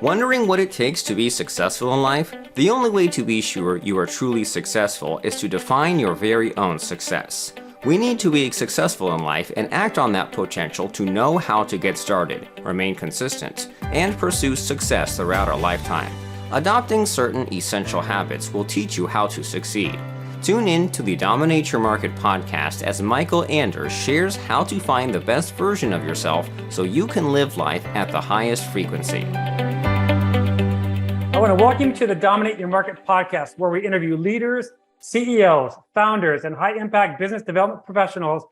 Wondering what it takes to be successful in life? The only way to be sure you are truly successful is to define your very own success. We need to be successful in life and act on that potential to know how to get started, remain consistent, and pursue success throughout our lifetime. Adopting certain essential habits will teach you how to succeed. Tune in to the Dominate Your Market podcast as Mycal Anders shares how to find the best version of yourself so you can live life at the highest frequency. I want to welcome you to the Dominate Your Market podcast, where we interview leaders, CEOs, founders, and high-impact business development professionals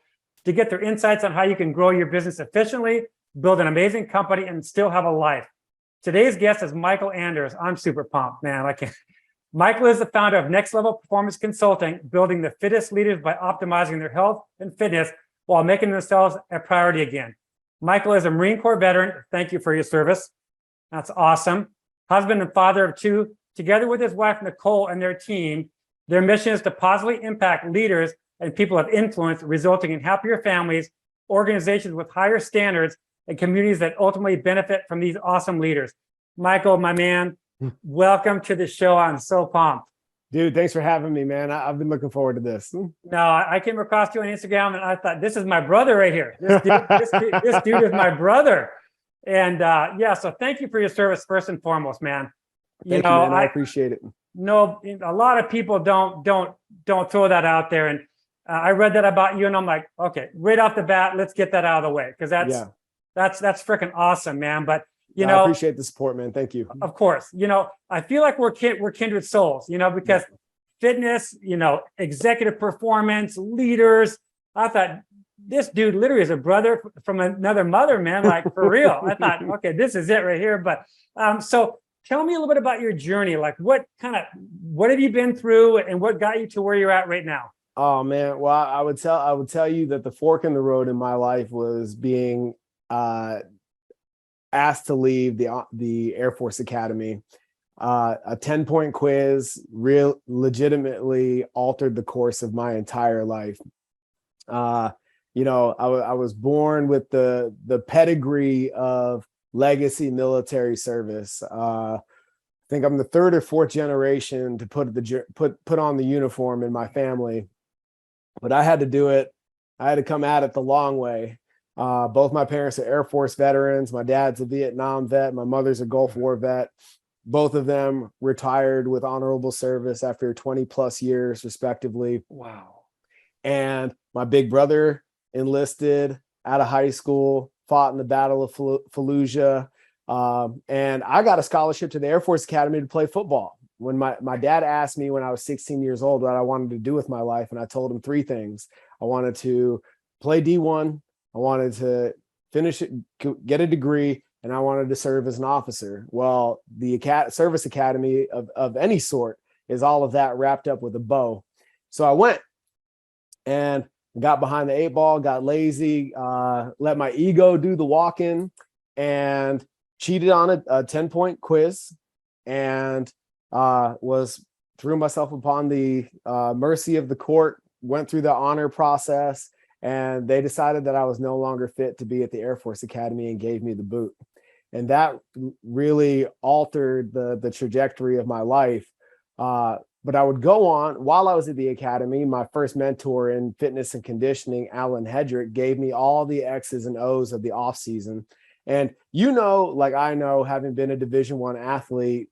to get their insights on how you can grow your business efficiently, build an amazing company, and still have a life. Today's guest is Mycal Anders. I'm super pumped, man. Mycal is the founder of Next Level Performance Consulting, building the fittest leaders by optimizing their health and fitness while making themselves a priority again. Mycal is a Marine Corps veteran. Thank you for your service. That's awesome. Husband and father of two, together with his wife, Nicole, and their team. Their mission is to positively impact leaders and people of influence, resulting in happier families, organizations with higher standards, and communities that ultimately benefit from these awesome leaders. Mycal, my man, welcome to the show. I'm so pumped. Dude, thanks for having me, man. I've been looking forward to this. No, I came across you on Instagram, and I thought, this is my brother right here. This dude is my brother. And so thank you for your service first and foremost, man. Thank you, man. I appreciate it. No, a lot of people don't throw that out there. And I read that about you, and I'm like, okay, right off the bat, let's get that out of the way, because that's freaking awesome, man. But I appreciate the support, man. Thank you. Of course, I feel like we're kindred souls, because fitness, executive performance, leaders. I thought, this dude literally is a brother from another mother, man, like for real. I thought, okay, this is it right here. But so tell me a little bit about your journey. Like what have you been through and what got you to where you're at right now? Oh man. Well, I would tell you that the fork in the road in my life was being asked to leave the Air Force Academy. A 10-point quiz legitimately altered the course of my entire life. I was born with the pedigree of legacy military service. I think I'm the third or fourth generation to put on the uniform in my family, but I had to do it. I had to come at it the long way. Both my parents are Air Force veterans. My dad's a Vietnam vet. My mother's a Gulf War vet. Both of them retired with honorable service after 20 plus years, respectively. Wow. And my big brother enlisted out of high school, fought in the Battle of Fallujah. And I got a scholarship to the Air Force Academy to play football. When my dad asked me when I was 16 years old what I wanted to do with my life, and I told him three things. I wanted to play D1, I wanted to finish it, get a degree, and I wanted to serve as an officer. Well, the service academy of any sort is all of that wrapped up with a bow. So I went and got behind the 8-ball, got lazy, let my ego do the walking, and cheated on a 10-point quiz, and threw myself upon the mercy of the court, went through the honor process, and they decided that I was no longer fit to be at the Air Force Academy and gave me the boot. And that really altered the trajectory of my life. But I would go on, while I was at the academy, my first mentor in fitness and conditioning, Alan Hedrick, gave me all the X's and O's of the off season. And like I know, having been a Division I athlete,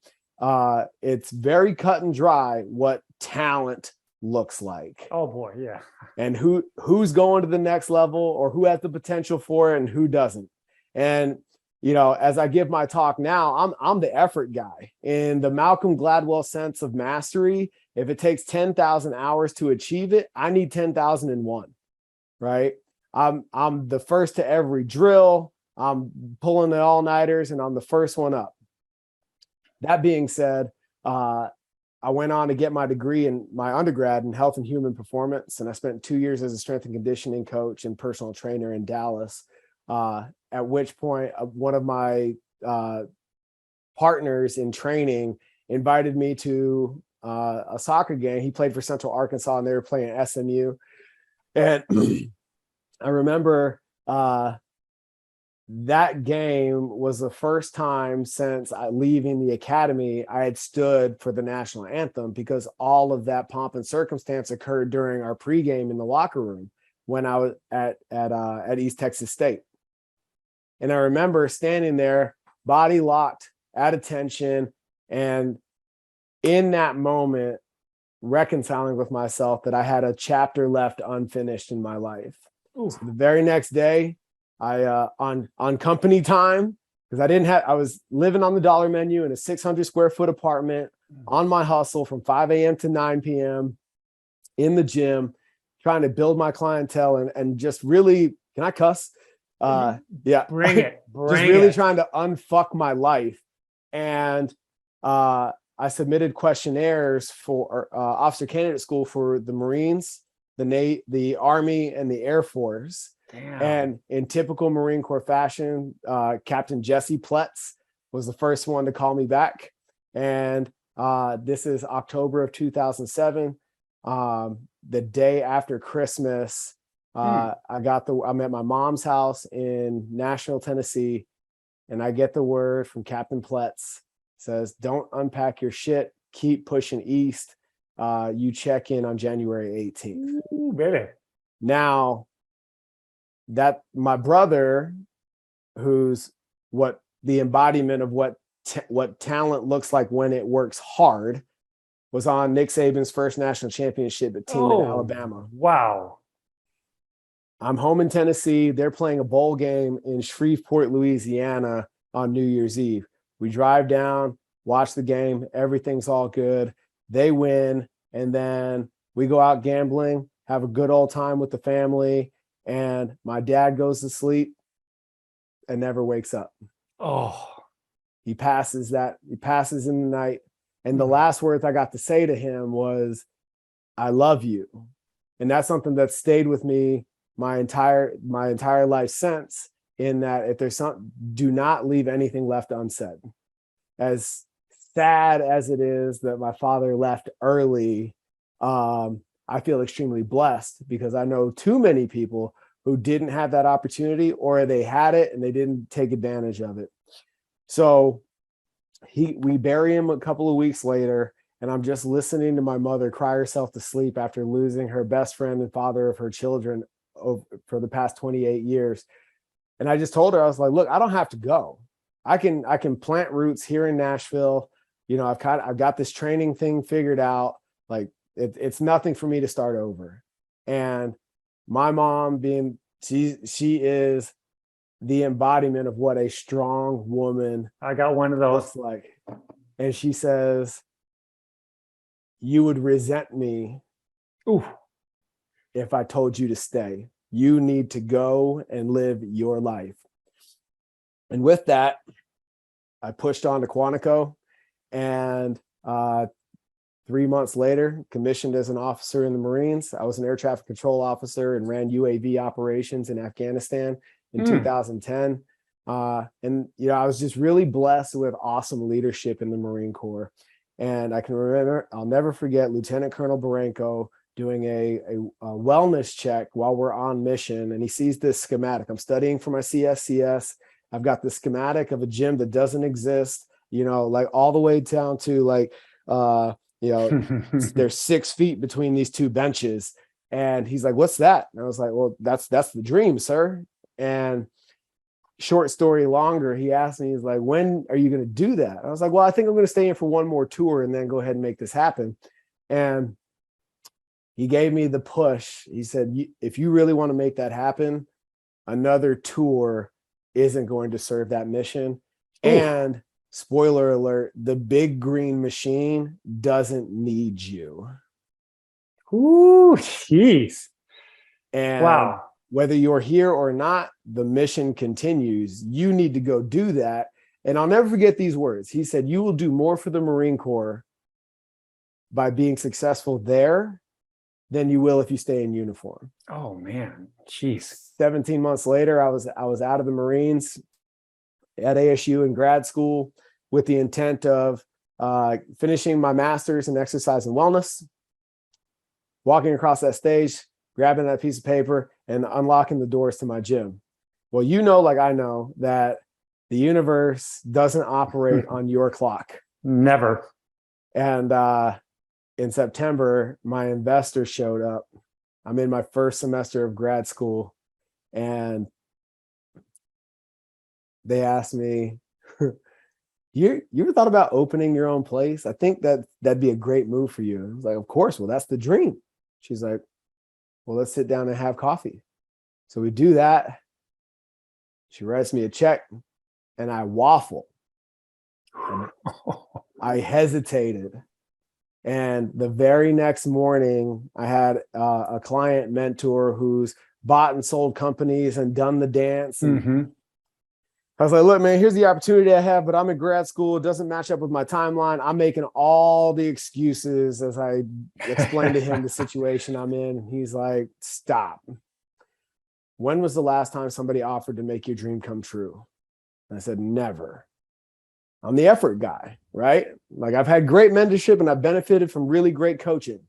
it's very cut and dry what talent looks like. Oh boy, yeah. And who's going to the next level, or who has the potential for it and who doesn't. And as I give my talk now, I'm the effort guy. In the Malcolm Gladwell sense of mastery, if it takes 10,000 hours to achieve it, I need 10,001, right? I'm the first to every drill. I'm pulling the all-nighters, and I'm the first one up. That being said, I went on to get my degree in my undergrad in health and human performance, and I spent 2 years as a strength and conditioning coach and personal trainer in Dallas. At which point, one of my partners in training invited me to a soccer game. He played for Central Arkansas, and they were playing SMU. And I remember that game was the first time since leaving the academy I had stood for the national anthem, because all of that pomp and circumstance occurred during our pregame in the locker room when I was at East Texas State. And I remember standing there, body locked, at attention, and in that moment, reconciling with myself that I had a chapter left unfinished in my life. So the very next day, I on company time, because I was living on the dollar menu in a 600 square foot apartment on my hustle from 5 a.m. to 9 p.m. in the gym, trying to build my clientele and just really, can I cuss? Yeah. Bring it. Just really trying to unfuck my life. And I submitted questionnaires for officer candidate school for the Marines, the Army, and the Air Force. Damn. And in typical Marine Corps fashion, Captain Jesse Pletz was the first one to call me back. And this is October of 2007. The day after Christmas, I'm at my mom's house in Nashville, Tennessee, and I get the word from Captain Pletz. Says, don't unpack your shit, keep pushing east. You check in on January 18th. Ooh, baby. Now, that my brother, who's the embodiment of what talent looks like when it works hard, was on Nick Saban's first national championship team in Alabama. Wow. I'm home in Tennessee. They're playing a bowl game in Shreveport, Louisiana on New Year's Eve. We drive down, watch the game. Everything's all good. They win. And then we go out gambling, have a good old time with the family. And my dad goes to sleep and never wakes up. Oh, He passes in the night. And the last words I got to say to him was, I love you. And that's something that stayed with me my entire life since, in that if there's do not leave anything left unsaid. As sad as it is that my father left early, I feel extremely blessed, because I know too many people who didn't have that opportunity, or they had it and they didn't take advantage of it. So we bury him a couple of weeks later, and I'm just listening to my mother cry herself to sleep after losing her best friend and father of her children for the past 28 years. And I just told her, I was like, look, I don't have to go. I can plant roots here in Nashville. You know, I've got this training thing figured out. Like it's nothing for me to start over. And my mom, she is the embodiment of what a strong woman. I got one of those. Looks like. And she says, you would resent me if I told you to stay. You need to go and live your life. And with that, I pushed on to Quantico, and 3 months later, commissioned as an officer in the Marines. I was an air traffic control officer and ran UAV operations in Afghanistan in 2010. And, you know, I was just really blessed with awesome leadership in the Marine Corps. And I can remember, I'll never forget Lieutenant Colonel Barenko doing a wellness check while we're on mission. And he sees this schematic. I'm studying for my CSCS. I've got the schematic of a gym that doesn't exist, you know, like all the way down to like, you know, there's 6 feet between these two benches. And he's like, what's that? And I was like, well, that's the dream, sir. And short story longer, he asked me, he's like, when are you going to do that? I was like, well, I think I'm going to stay in for one more tour and then go ahead and make this happen. And he gave me the push. He said, if you really want to make that happen, another tour isn't going to serve that mission. Ooh. And spoiler alert, the big green machine doesn't need you. Ooh, jeez. And wow. Whether you're here or not, the mission continues. You need to go do that. And I'll never forget these words. He said, you will do more for the Marine Corps by being successful there than you will if you stay in uniform. Oh, man. Jeez. 17 months later, I was out of the Marines at ASU in grad school with the intent of finishing my master's in exercise and wellness, walking across that stage, grabbing that piece of paper, and unlocking the doors to my gym. Well, like I know that the universe doesn't operate on your clock. Never. And in September, my investor showed up. I'm in my first semester of grad school, and they asked me, you ever thought about opening your own place? I think that'd be a great move for you. I was like, of course. Well, that's the dream. She's like, well, let's sit down and have coffee. So we do that. She writes me a check, and I waffle. And I hesitated. And the very next morning, I had a client mentor who's bought and sold companies and done the dance. And I was like, look, man, here's the opportunity I have, but I'm in grad school. It doesn't match up with my timeline. I'm making all the excuses as I explained to him the situation I'm in. He's like, stop. When was the last time somebody offered to make your dream come true? And I said, never. I'm the effort guy, right? Like, I've had great mentorship and I've benefited from really great coaching,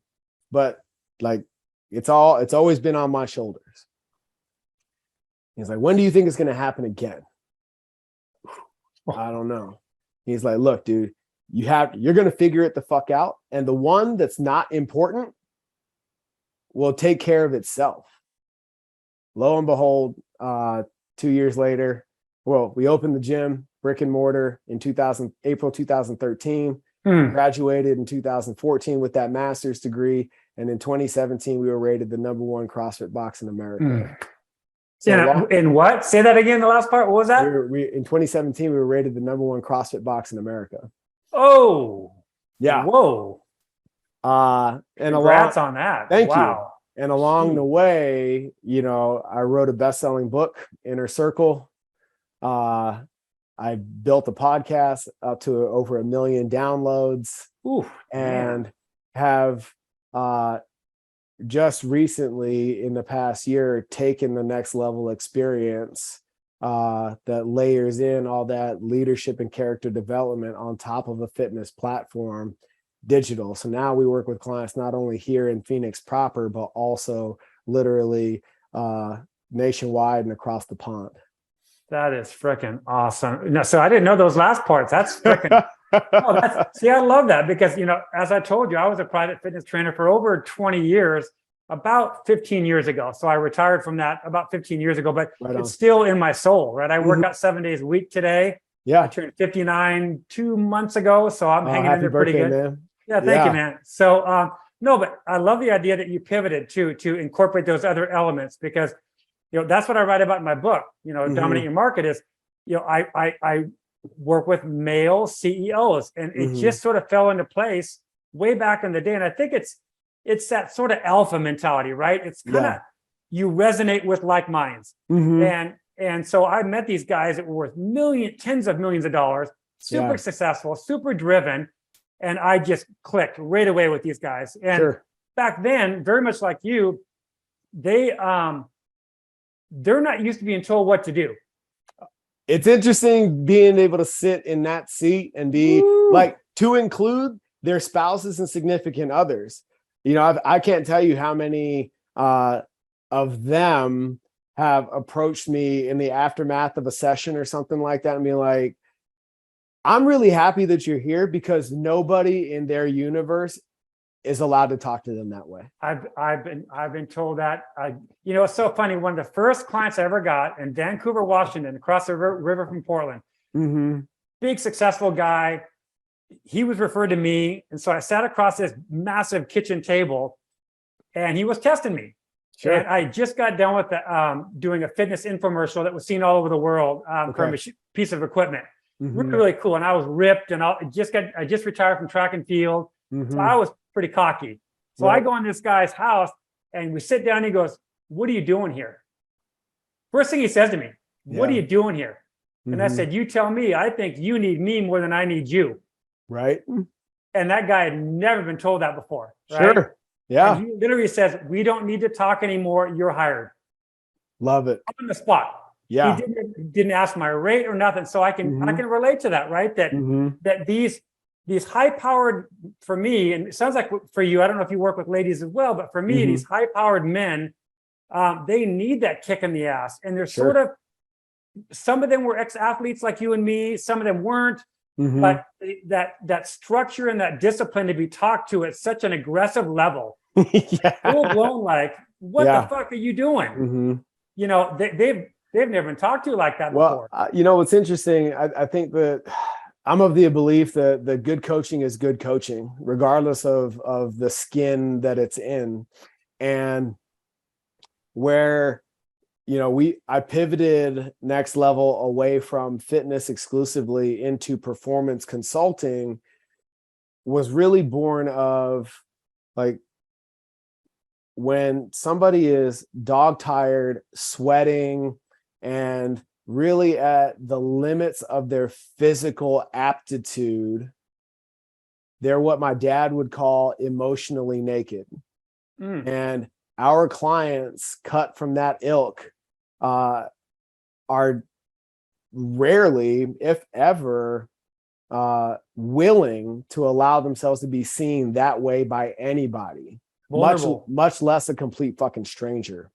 but like, it's always been on my shoulders. He's like, when do you think it's going to happen again? I don't know. He's like, look, dude, you're going to figure it the fuck out. And the one that's not important will take care of itself. Lo and behold, 2 years later, well, we opened the gym, brick and mortar, in April 2013. Graduated in 2014 with that master's degree. And in 2017, we were rated the #1 CrossFit box in America. So in what? Say that again, the last part. What was that? In 2017, we were rated the #1 CrossFit box in America. Oh. Yeah. Whoa. And congrats on that. Thank wow. you. And along the way, I wrote a best-selling book, Inner Circle. I built a podcast up to over 1 million downloads. And have just recently, in the past year, taken the next level experience that layers in all that leadership and character development on top of a fitness platform, digital. So now we work with clients not only here in Phoenix proper, but also literally nationwide and across the pond. That is freaking awesome. No, so I didn't know those last parts. That's freaking. See, I love that because, as I told you, I was a private fitness trainer for over 20 years, about 15 years ago. So I retired from that about 15 years ago, but it's still in my soul, right? I work out 7 days a week today. Yeah. I turned 59 2 months ago. So I'm hanging in there pretty good. Man. Yeah, thank you, man. So, no, but I love the idea that you pivoted to incorporate those other elements because, that's what I write about in my book, Dominate Your Market is, I work with male CEOs and it just sort of fell into place way back in the day. And I think it's that sort of alpha mentality, right? It's kind of, you resonate with like minds. And so I met these guys that were worth tens of millions of dollars, super successful, super driven. And I just clicked right away with these guys. And back then, very much like you, they're not used to being told what to do. It's interesting being able to sit in that seat and be like, to include their spouses and significant others. I can't tell you how many of them have approached me in the aftermath of a session or something like that and be like, I'm really happy that you're here because nobody in their universe is allowed to talk to them that way. I've been told that. It's so funny. One of the first clients I ever got in Vancouver, Washington, across the river from Portland, big successful guy. He was referred to me, and so I sat across this massive kitchen table, and he was testing me. And I just got done with doing a fitness infomercial that was seen all over the world for a piece of equipment. Really cool. And I was ripped, and I just retired from track and field, so I was pretty cocky. So I go in this guy's house and we sit down and he goes, what are you doing here? First thing he says to me, what are you doing here? And I said, you tell me. I think you need me more than I need you. Right. And that guy had never been told that before. Right? Sure. Yeah. And he literally says, we don't need to talk anymore. You're hired. Love it. Up on the spot. Yeah. He didn't ask my rate or nothing. So I can relate to that, right? That these high-powered, for me, and it sounds like for you, I don't know if you work with ladies as well, but for me, these high-powered men, they need that kick in the ass. And they're sort of some of them were ex-athletes like you and me, some of them weren't. Mhm. But that structure and that discipline to be talked to at such an aggressive level, Yeah. full blown, like, what Yeah. the fuck are you doing? Mhm. You know, they've never been talked to like that Well, before. you know, what's interesting, I think that I'm of the belief that the good coaching is good coaching, regardless of the skin that it's in. And where, you know, I pivoted next level away from fitness exclusively into performance consulting was really born of, like, when somebody is dog tired, sweating, and really at the limits of their physical aptitude, they're what my dad would call emotionally naked. And our clients cut from that ilk are rarely, if ever, willing to allow themselves to be seen that way by anybody, Vulnerable. much less a complete fucking stranger.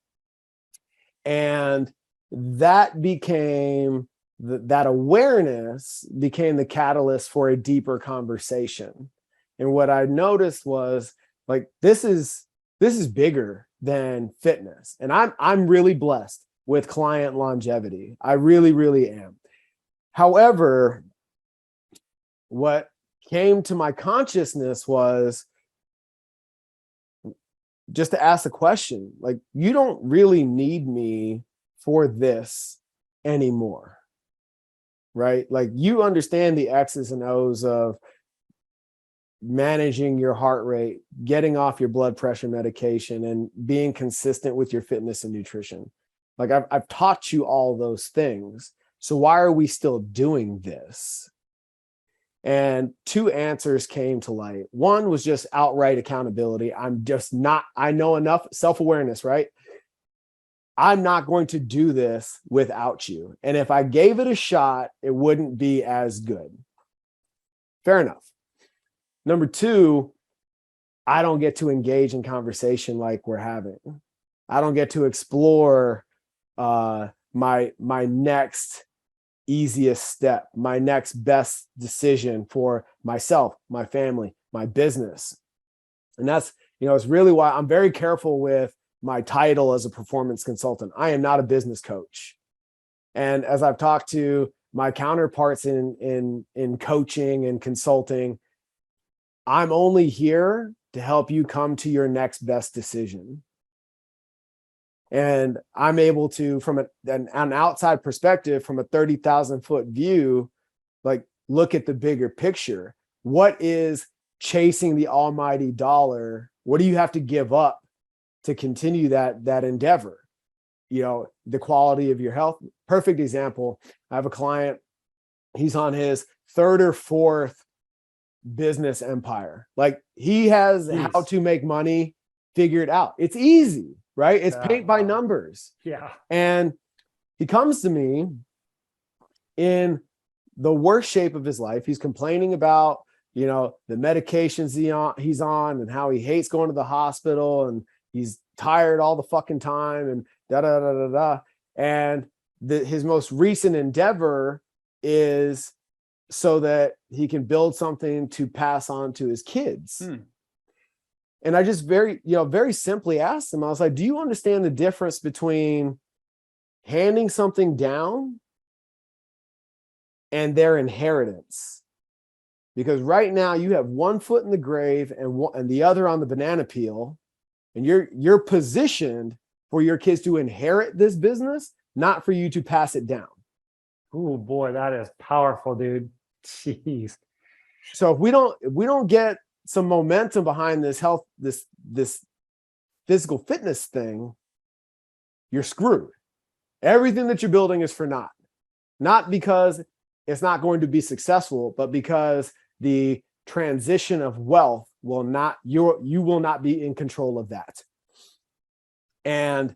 And that became that awareness became the catalyst for a deeper conversation. And what I noticed was, like, this is bigger than fitness. And I'm really blessed with client longevity. I really, really am. However, what came to my consciousness was just to ask the question, like, you don't really need me for this anymore, right? Like, you understand the X's and O's of managing your heart rate, getting off your blood pressure medication, and being consistent with your fitness and nutrition. Like, I've taught you all those things. So why are we still doing this? And two answers came to light. One was just outright accountability. I know enough self-awareness, right? I'm not going to do this without you. And if I gave it a shot, it wouldn't be as good. Fair enough. Number two, I don't get to engage in conversation like we're having. I don't get to explore my next easiest step, my next best decision for myself, my family, my business. And that's, it's really why I'm very careful with my title as a performance consultant. I am not a business coach. And as I've talked to my counterparts in coaching and consulting, I'm only here to help you come to your next best decision. And I'm able to, from an outside perspective, from a 30,000 foot view, like, look at the bigger picture. What is chasing the almighty dollar? What do you have to give up to continue that endeavor? The quality of your health. Perfect example. I have a client, he's on his third or fourth business empire. Like, he has how to make money figured out. It's easy, right? It's paint by numbers. Yeah. And he comes to me in the worst shape of his life. He's complaining about, the medications he's on and how he hates going to the hospital, and he's tired all the fucking time, and da da da da da. And his most recent endeavor is so that he can build something to pass on to his kids. And I just very simply asked him, I was like, do you understand the difference between handing something down and their inheritance? Because right now you have one foot in the grave and the other on the banana peel, and you're positioned for your kids to inherit this business, not for you to pass it down. Oh boy, that is powerful, dude. Jeez. So if we don't get some momentum behind this physical fitness thing, you're screwed. Everything that you're building is for naught. Not because it's not going to be successful, but because the transition of wealth you will not be in control of that. And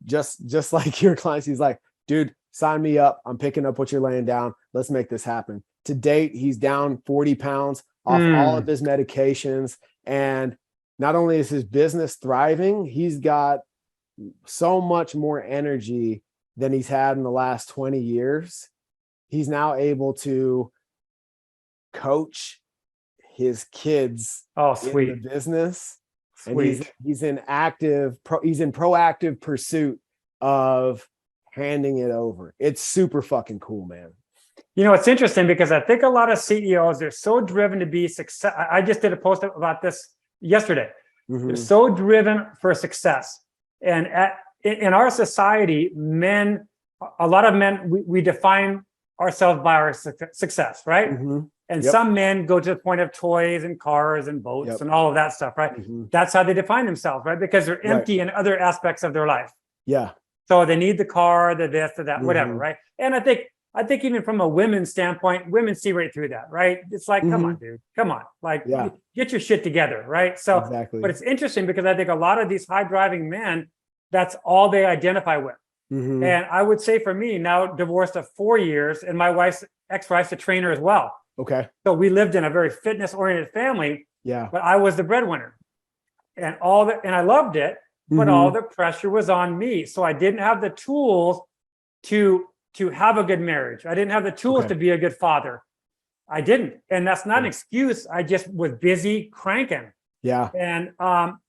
just like your clients, he's like, dude, sign me up. I'm picking up what you're laying down. Let's make this happen. To date, he's down 40 pounds off all of his medications. And not only is his business thriving, he's got so much more energy than he's had in the last 20 years. He's now able to coach his kids Oh, in sweet. the business. And Sweet. he's in proactive pursuit of handing it over. It's super fucking cool, man. You know, it's interesting because I think a lot of CEOs, they're so driven to be success. I just did a post about this yesterday. They're so driven for success. And in our society, a lot of men, we define ourselves by our success, right? And some men go to the point of toys and cars and boats and all of that stuff, right? That's how they define themselves, right? Because they're empty in other aspects of their life. Yeah. So they need the car, the this, the that, whatever, right? And I think even from a women's standpoint, women see right through that, right? It's like, come on, dude, come on, like get your shit together, right? So, but it's interesting because I think a lot of these high driving men, that's all they identify with. And I would say for me, now divorced of 4 years, and my ex-wife's a trainer as well. Okay. So we lived in a very fitness oriented family. Yeah. But I was the breadwinner, and I loved it, but all the pressure was on me. So I didn't have the tools to have a good marriage. I didn't have the tools to be a good father. I didn't. And that's not an excuse. I just was busy cranking. Yeah. And,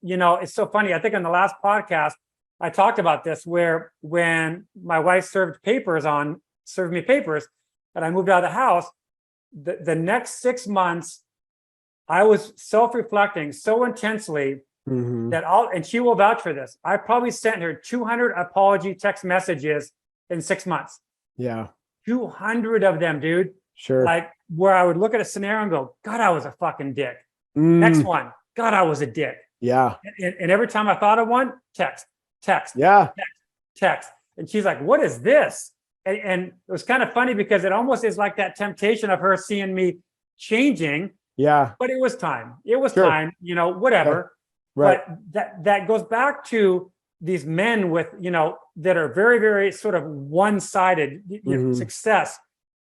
you know, it's so funny. I think on the last podcast, I talked about this where when my wife served me papers and I moved out of the house, the next 6 months, I was self-reflecting so intensely that and she will vouch for this. I probably sent her 200 apology text messages in 6 months. Yeah. 200 of them, dude. Sure. Like where I would look at a scenario and go, God, I was a fucking dick. Next one, God, I was a dick. Yeah. And every time I thought of one, text. Yeah. Text. And she's like, what is this? And it was kind of funny because it almost is like that temptation of her seeing me changing. Yeah. But it was time. It was time, you know, whatever. Yeah. Right. But that goes back to these men with, you know, that are very, very sort of one-sided success.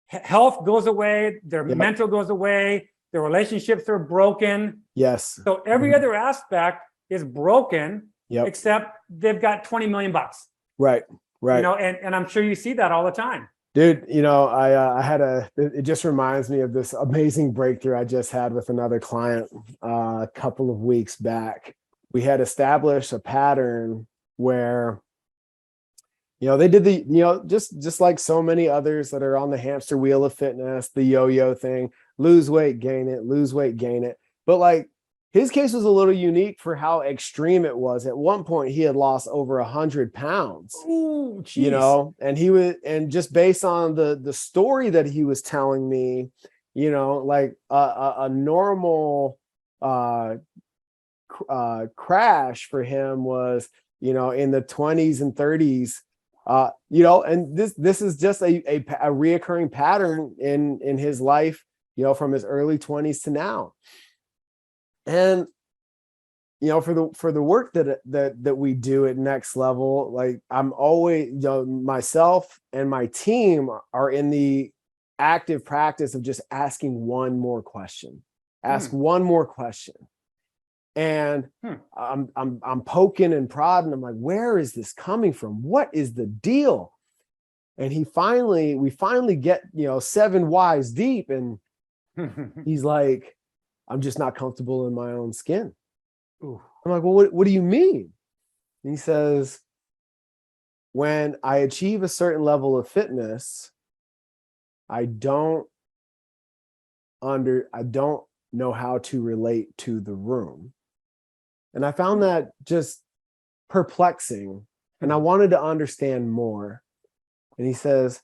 Health goes away, their mental goes away, their relationships are broken. Yes. So every other aspect is broken, except they've got 20 million bucks. Right. You know, and I'm sure you see that all the time. Dude, you know, it just reminds me of this amazing breakthrough I just had with another client a couple of weeks back. We had established a pattern where, you know, they did the, you know, just like so many others that are on the hamster wheel of fitness, the yo-yo thing, lose weight, gain it, lose weight, gain it. But like his case was a little unique for how extreme it was. At one point, he had lost over 100 pounds. Ooh, geez. You know, and just based on the story that he was telling me, you know, like a normal crash for him was, you know, in the 20s and 30s. You know, and this is just a reoccurring pattern in his life, you know, from his early 20s to now. And, you know, for the work that we do at Next Level, like I'm always, you know, myself and my team are in the active practice of just asking one more question. Ask one more question. And I'm poking and prodding. I'm like, where is this coming from? What is the deal? And we finally get, you know, 7 whys deep, and he's like, I'm just not comfortable in my own skin. Ooh. I'm like, well, what do you mean? And he says, when I achieve a certain level of fitness, I don't know how to relate to the room. And I found that just perplexing. And I wanted to understand more. And he says,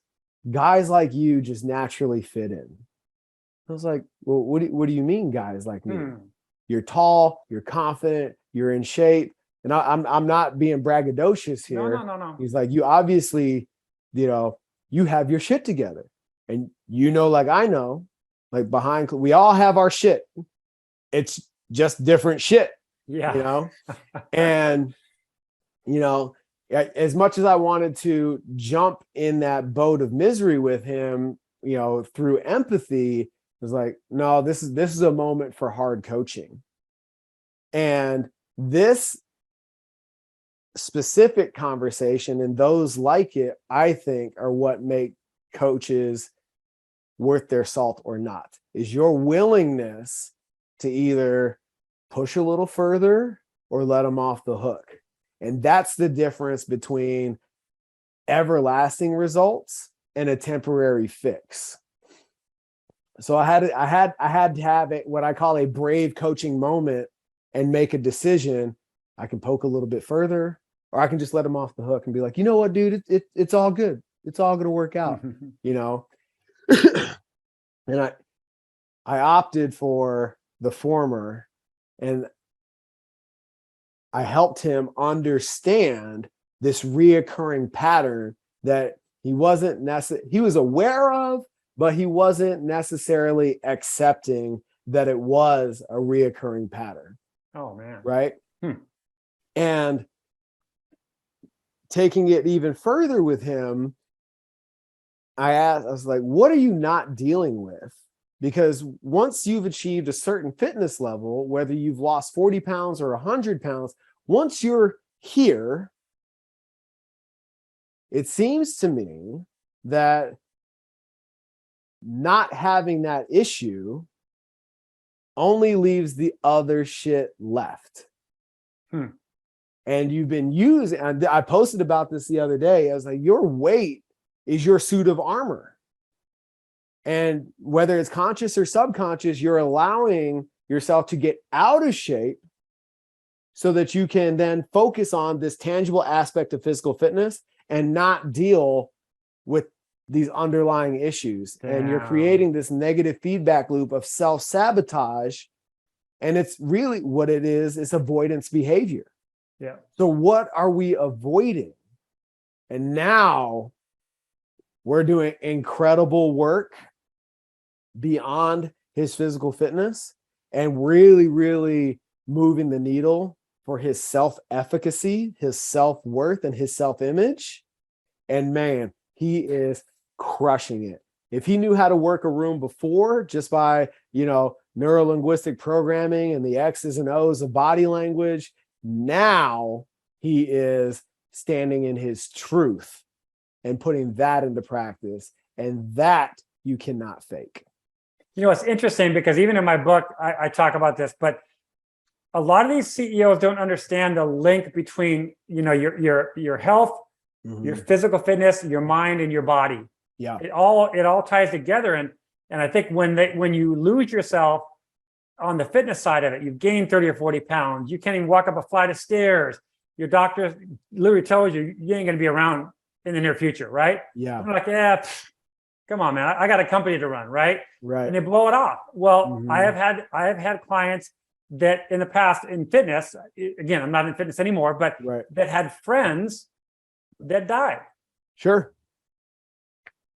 guys like you just naturally fit in. I was like, well, what do you mean, guys like me? You're tall, you're confident, you're in shape. And I'm not being braggadocious here. No. He's like, you obviously, you know, you have your shit together. And you know, like I know, like we all have our shit. It's just different shit. Yeah. You know? And, you know, as much as I wanted to jump in that boat of misery with him, you know, through empathy, was like, no, this is a moment for hard coaching. And this specific conversation and those like it, I think, are what make coaches worth their salt or not, is your willingness to either push a little further or let them off the hook. And that's the difference between everlasting results and a temporary fix. So I had to have what I call a brave coaching moment and make a decision. I can poke a little bit further, or I can just let them off the hook and be like, you know what, dude, it's all good. It's all going to work out, you know? And I opted for the former, and I helped him understand this reoccurring pattern that he was aware of, but he wasn't necessarily accepting that it was a reoccurring pattern. Oh man. Right. And taking it even further with him, I was like, what are you not dealing with? Because once you've achieved a certain fitness level, whether you've lost 40 pounds or 100 pounds, once you're here, it seems to me that not having that issue only leaves the other shit left. And you've been using, and I posted about this the other day. I was like, your weight is your suit of armor. And whether it's conscious or subconscious, you're allowing yourself to get out of shape so that you can then focus on this tangible aspect of physical fitness and not deal with these underlying issues. Damn. And you're creating this negative feedback loop of self-sabotage. And it's really what it is avoidance behavior. Yeah. So what are we avoiding? And now we're doing incredible work beyond his physical fitness and really, really moving the needle for his self-efficacy, his self-worth, and his self-image. And man, he is crushing it. If he knew how to work a room before just by, neuro-linguistic programming and the X's and O's of body language, now he is standing in his truth and putting that into practice. And that you cannot fake. It's interesting because even in my book, I talk about this, but a lot of these CEOs don't understand the link between, your health, your physical fitness, your mind, and your body. Yeah. It all ties together. And I think when you lose yourself on the fitness side of it, you've gained 30 or 40 pounds, you can't even walk up a flight of stairs. Your doctor literally tells you ain't going to be around in the near future, right? Yeah. I'm like, come on, man. I got a company to run, right? Right. And they blow it off. Well, I have had clients that in the past in fitness, again, I'm not in fitness anymore, but that had friends that died. Sure.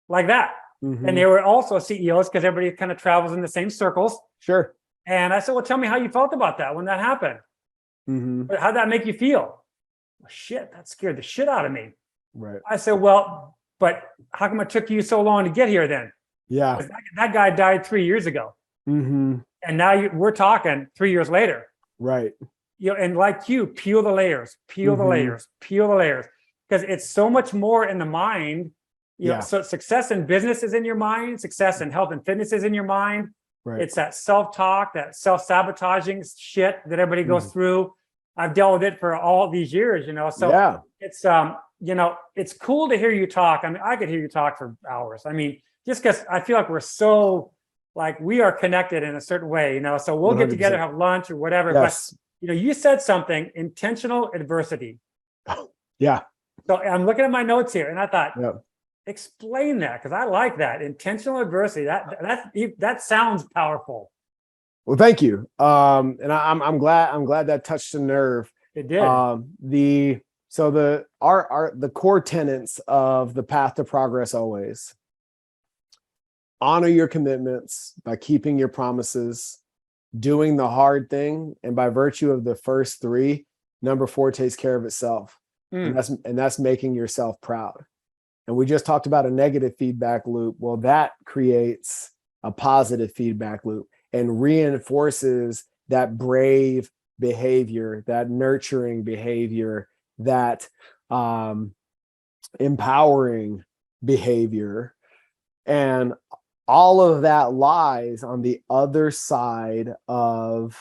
Like that. And they were also CEOs because everybody kind of travels in the same circles. Sure. And I said, well, tell me how you felt about that when that happened. But how'd that make you feel? Well, shit, that scared the shit out of me. Right. I said, well, but how come it took you so long to get here then? Yeah. That guy died 3 years ago. And now we're talking 3 years later. Right. And like you, peel the layers, peel the layers. Because it's so much more in the mind. So success in business is in your mind. Success in health and fitness is in your mind. Right. It's that self-talk, that self-sabotaging shit that everybody goes through. I've dealt with it for all these years, So it's it's cool to hear you talk. I mean, I could hear you talk for hours. I mean, just because I feel like we're so we are connected in a certain way, So we'll 100%. Get together, have lunch or whatever. Yes. But you said something, intentional adversity. Yeah. So I'm looking at my notes here, and I thought, explain that, because I like that intentional adversity. That sounds powerful. Well, thank you. And I'm glad that touched a nerve. It did. The core tenets of the path to progress always: honor your commitments by keeping your promises, doing the hard thing, and by virtue of the first three, number 4 takes care of itself. And that's making yourself proud. And we just talked about a negative feedback loop. Well, that creates a positive feedback loop and reinforces that brave behavior, that nurturing behavior, that empowering behavior. And all of that lies on the other side of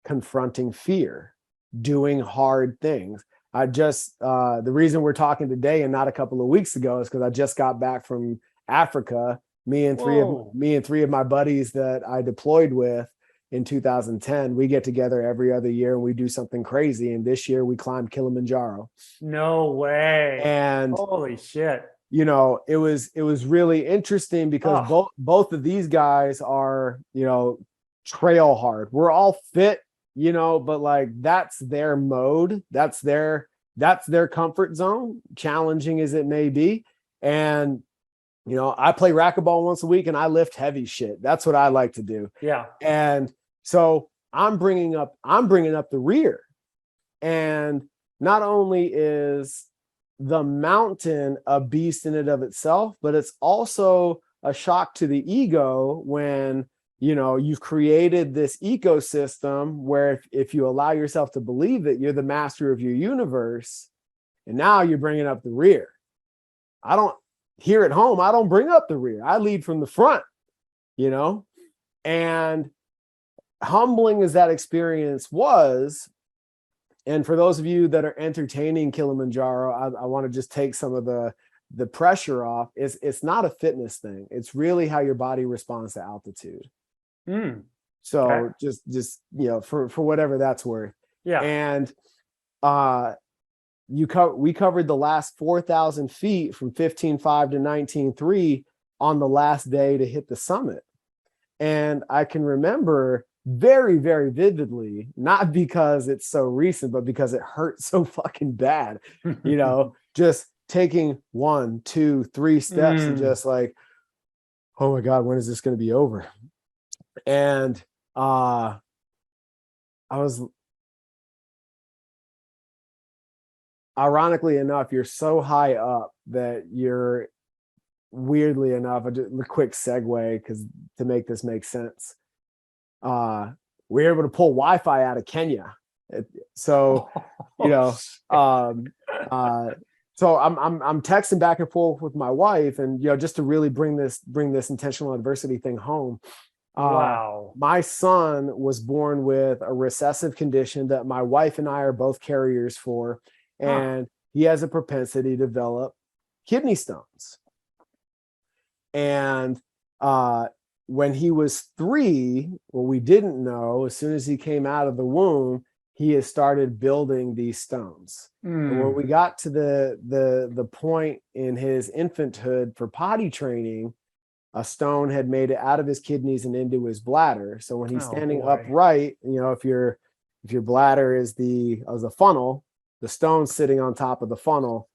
confronting fear, doing hard things. I just, the reason we're talking today and not a couple of weeks ago is because I just got back from Africa. Me and three of my buddies that I deployed with in 2010, we get together every other year and we do something crazy. And this year we climbed Kilimanjaro. No way. And holy shit. You know, it was really interesting because both of these guys are, you know, trail hard. We're all fit, you know, but like that's their mode. That's their comfort zone, challenging as it may be. And, you know, I play racquetball once a week and I lift heavy shit. That's what I like to do. Yeah. And so I'm bringing up the rear. And not only is the mountain a beast in and of itself, but it's also a shock to the ego when, you know, you've created this ecosystem where if you allow yourself to believe that you're the master of your universe, and now you're bringing up the rear. Here at home, I don't bring up the rear. I lead from the front, you know, and humbling as that experience was. And for those of you that are entertaining Kilimanjaro, I want to just take some of the pressure off. It's not a fitness thing. It's really how your body responds to altitude. So okay. just you know, for whatever that's worth. Yeah. And we covered the last 4,000 feet from 15.5 to 19.3 on the last day to hit the summit. And I can remember very, very vividly, not because it's so recent, but because it hurt so fucking bad, you know, just taking 1, 2, 3 steps and just like, oh my God, when is this going to be over? And ironically enough, you're so high up that you're, weirdly enough, a quick segue because to make this make sense. We were able to pull Wi-Fi out of Kenya. So, you know, so I'm texting back and forth with my wife, and you know, just to really bring this intentional adversity thing home. Wow. My son was born with a recessive condition that my wife and I are both carriers for, and he has a propensity to develop kidney stones. And when he was 3, what we didn't know, as soon as he came out of the womb, he has started building these stones. And when we got to the point in his infanthood for potty training, a stone had made it out of his kidneys and into his bladder. So when he's standing upright, you know, if your bladder is a funnel, the stone sitting on top of the funnel,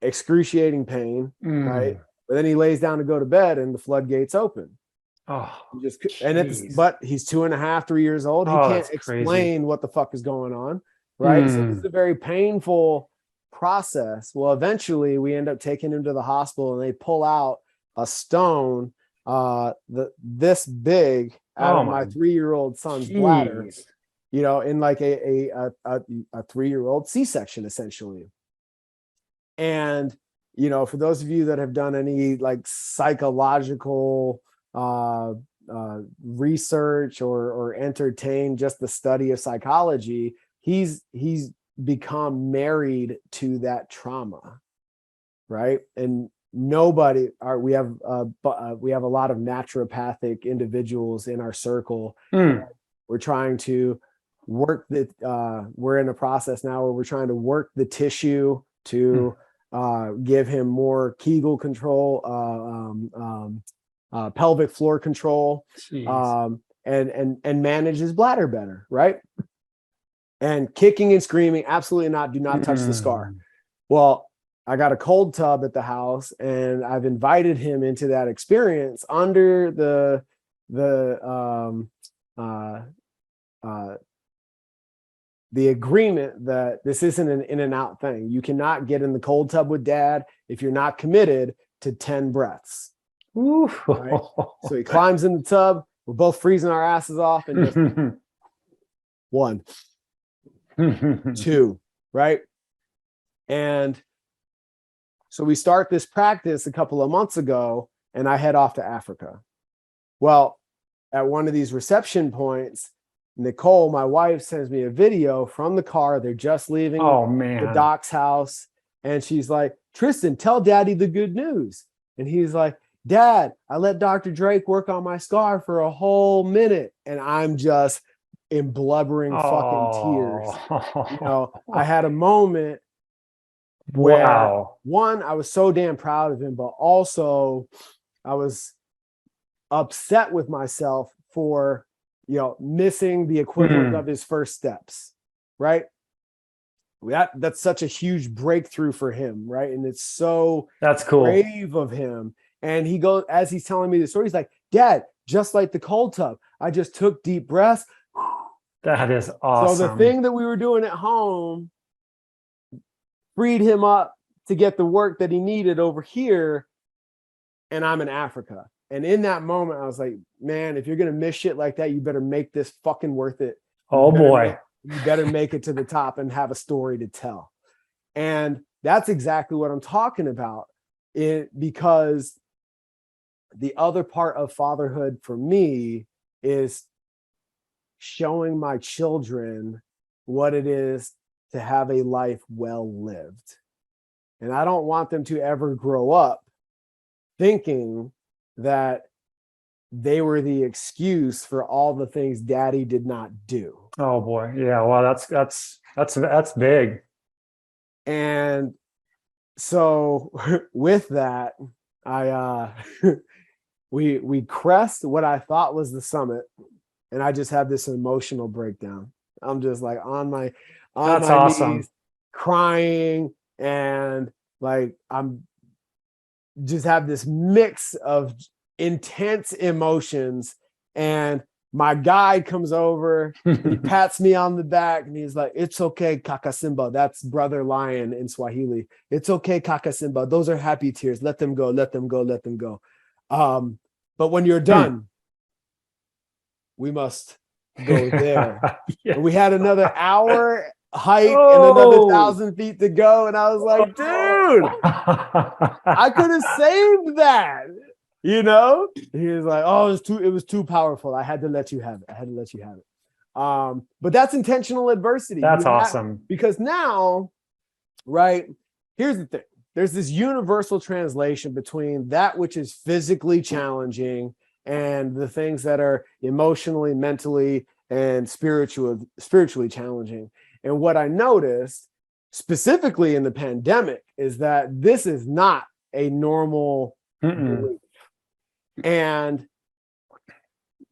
excruciating pain, right? But then he lays down to go to bed and the floodgates open. But he's 2.5, 3 years old. He can't explain what the fuck is going on, right? So it's a very painful process. Well, eventually we end up taking him to the hospital and they pull out a stone this big out of my 3-year-old son's bladder, you know, in like a 3-year-old C-section essentially. And you know, for those of you that have done any like psychological research or entertained just the study of psychology, he's become married to that trauma, right? And we have a lot of naturopathic individuals in our circle. We're trying to work we're in a process now where we're trying to work the tissue to give him more Kegel control, pelvic floor control, and manage his bladder better, right? And kicking and screaming, absolutely not. Do not touch the scar. Well, I got a cold tub at the house, and I've invited him into that experience under the agreement that this isn't an in and out thing. You cannot get in the cold tub with dad if you're not committed to 10 breaths. Right? So he climbs in the tub. We're both freezing our asses off, and just 1, 2, right? And so we start this practice a couple of months ago, and I head off to Africa. Well, at one of these reception points, Nicole, my wife, sends me a video from the car. They're just leaving the doc's house. And she's like, Tristan, tell daddy the good news. And he's like, Dad, I let Dr. Drake work on my scar for a whole minute. And I'm just in blubbering fucking tears. You know, I had a moment where, one, I was so damn proud of him, but also I was upset with myself for, you know, missing the equivalent of his first steps, right? That's such a huge breakthrough for him, right? And it's so that's cool, brave of him. And he goes, as he's telling me the story, he's like, Dad, just like the cold tub, I just took deep breaths. That is awesome. So the thing that we were doing at home freed him up to get the work that he needed over here. And I'm in Africa. And in that moment, I was like, man, if you're going to miss shit like that, you better make this fucking worth it. Oh boy. You better make it to the top and have a story to tell. And that's exactly what I'm talking about. Because the other part of fatherhood for me is showing my children what it is to have a life well lived. And I don't want them to ever grow up thinking that they were the excuse for all the things daddy did not do. Oh boy. Yeah. Wow. That's big. And so with that, we crest what I thought was the summit, and I just had this emotional breakdown. I'm just like on my knees, crying, and like I'm just have this mix of intense emotions. And my guide comes over, he pats me on the back, and he's like, "It's okay, Kaka Simba." That's brother lion in Swahili. "It's okay, Kaka Simba. Those are happy tears. Let them go, let them go, let them go. But when you're done, we must go there." Yeah. And we had another hour hike and another 1,000 feet to go. And I was like, dude, I could have saved that. You know, he was like, "Oh, it was too powerful. I had to let you have it. But that's intentional adversity. That's awesome. Because now, right, here's the thing. There's this universal translation between that which is physically challenging and the things that are emotionally, mentally, and spiritually challenging. And what I noticed specifically in the pandemic is that this is not a normal belief. And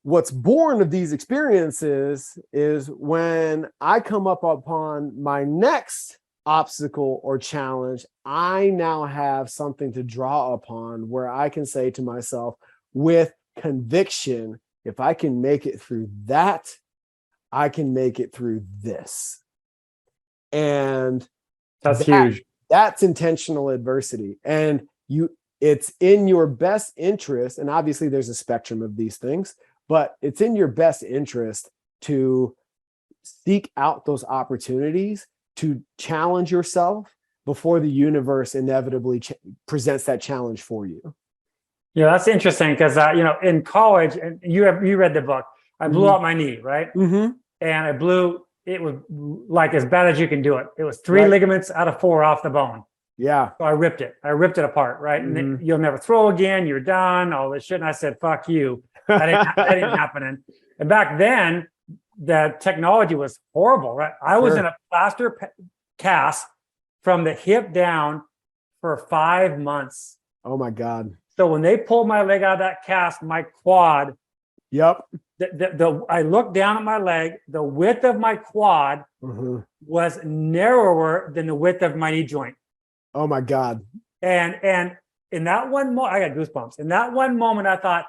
what's born of these experiences is when I come up upon my next obstacle or challenge, I now have something to draw upon where I can say to myself with conviction, if I can make it through that, I can make it through this. And that's huge. That's intentional adversity. And it's in your best interest, and obviously there's a spectrum of these things, but it's in your best interest to seek out those opportunities to challenge yourself before the universe inevitably presents that challenge for you. Yeah, that's interesting because in college, and you read the book, I blew out my knee, right? And it was like as bad as you can do it. It was 3 ligaments out of 4 off the bone. Yeah. So I ripped it apart, right? And then you'll never throw again. You're done. All this shit. And I said, "Fuck you." That ain't happening. And back then, the technology was horrible, right? I was in a plaster cast from the hip down for 5 months. Oh my God. So when they pulled my leg out of that cast, my quad. Yep. I looked down at my leg. The width of my quad was narrower than the width of my knee joint. Oh my God. And in that one moment, I got goosebumps. In that one moment, I thought,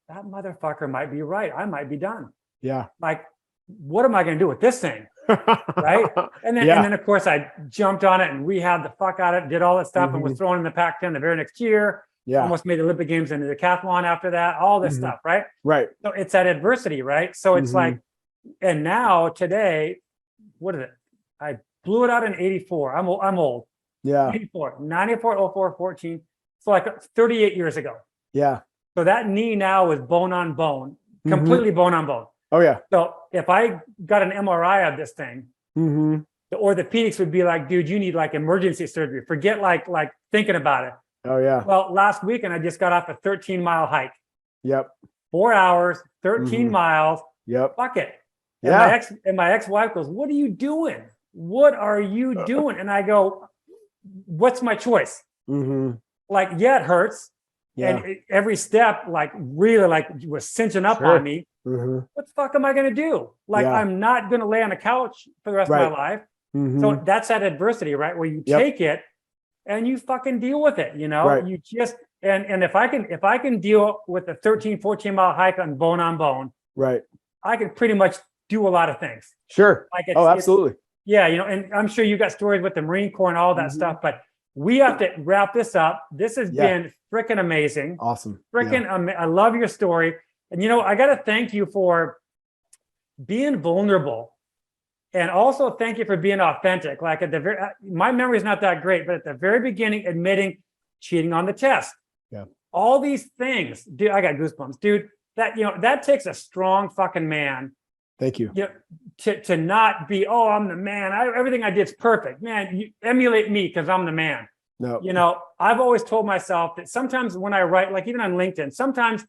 that motherfucker might be right. I might be done. Yeah. Like, what am I going to do with this thing? Right. And then of course I jumped on it and rehabbed the fuck out of it, did all that stuff and was thrown in the Pac-10 the very next year. Yeah. Almost made the Olympic Games into the decathlon after that, all this stuff. Right. Right. So it's that adversity. Right. So it's like, and now today, what is it? I blew it out in 84. I'm old. Yeah. 84, 94, 04, 14. So like 38 years ago. Yeah. So that knee now is bone on bone, completely bone on bone. Oh yeah. So if I got an MRI of this thing, Mm-hmm. the orthopedics would be like, dude, you need like emergency surgery. Forget like thinking about it. Oh yeah. Well, last weekend I just got off a 13-mile hike. Yep. 4 hours, 13 miles. Yep. Fuck it. Yeah. And my ex-wife goes, what are you doing? What are you doing? And I go, what's my choice? Mm-hmm. Like, yeah, it hurts. Yeah. And every step, like, really, like, was cinching up on me. Mm-hmm. What the fuck am I going to do? Like, Yeah. I'm not going to lay on a couch for the rest of my life. Mm-hmm. So that's that adversity, right? Where you take it and you fucking deal with it, you know? Right. You just, and if I can deal with a 13, 14-mile hike on bone, Right. I can pretty much do a lot of things. Sure. Like Oh, absolutely. Yeah, you know, and I'm sure you got stories with the Marine Corps and all that stuff, but we have to wrap this up. This has been freaking amazing. Awesome. I love your story. And, you know, I got to thank you for being vulnerable, and also thank you for being authentic. Like at the very, my memory is not that great, but at the very beginning, admitting cheating on the test. Yeah. All these things, dude, I got goosebumps, dude. That, you know, that takes a strong fucking man. Thank you. You know, to not be, oh, I'm the man. Everything I did is perfect. Man, you emulate me because I'm the man. No. You know, I've always told myself that sometimes when I write, like even on LinkedIn, sometimes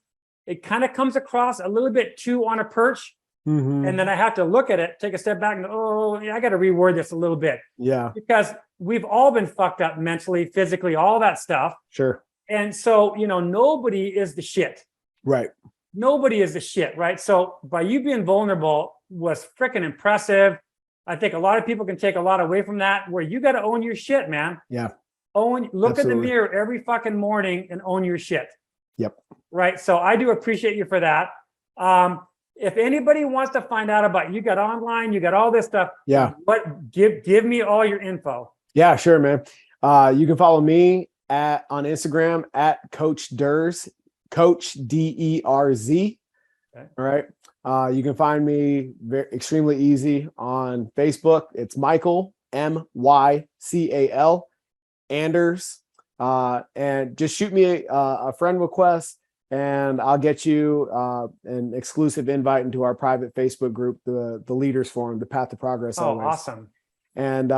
it kind of comes across a little bit too on a perch. Mm-hmm. And then I have to look at it, take a step back and go, oh, yeah, I got to reword this a little bit. Yeah. Because we've all been fucked up mentally, physically, all that stuff. Sure. And so, you know, nobody is the shit. Right. Nobody is the shit, right? So by you being vulnerable was freaking impressive. I think a lot of people can take a lot away from that, where you got to own your shit, man. Yeah. Look at the mirror every fucking morning and own your shit. Yep. Right. So I do appreciate you for that. If anybody wants to find out about you, got online, you got all this stuff. Yeah. But give me all your info. Yeah, sure, man. You can follow me on Instagram at Coach Derz, Coach DERZ. Okay. All right. You can find me extremely easy on Facebook. It's Mycal, MYCAL, Anders. And just shoot me a friend request, and I'll get you an exclusive invite into our private Facebook group, the Leaders Forum, the Path to Progress. Oh, always. awesome. And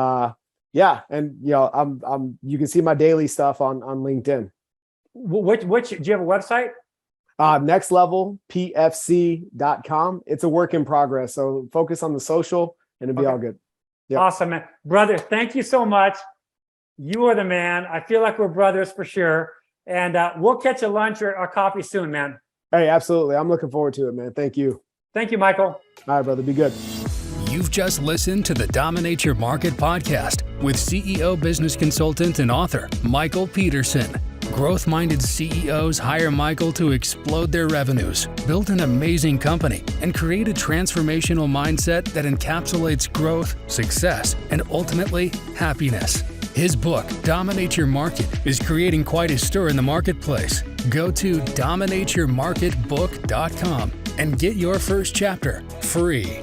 yeah, and you know, you can see my daily stuff on LinkedIn. Which do you have a website? nextlevelpfc.com. It's a work in progress, so focus on the social and it'll be all good. Yep. Awesome, man. Brother, thank you so much. You are the man. I feel like we're brothers for sure. And we'll catch a lunch or a coffee soon, man. Hey, absolutely. I'm looking forward to it, man. Thank you. Thank you, Mycal. All right, brother. Be good. You've just listened to the Dominate Your Market podcast with CEO, business consultant, and author Mycal Peterson. Growth-minded CEOs hire Mycal to explode their revenues, build an amazing company, and create a transformational mindset that encapsulates growth, success, and ultimately happiness. His book, Dominate Your Market, is creating quite a stir in the marketplace. Go to dominateyourmarketbook.com and get your first chapter free.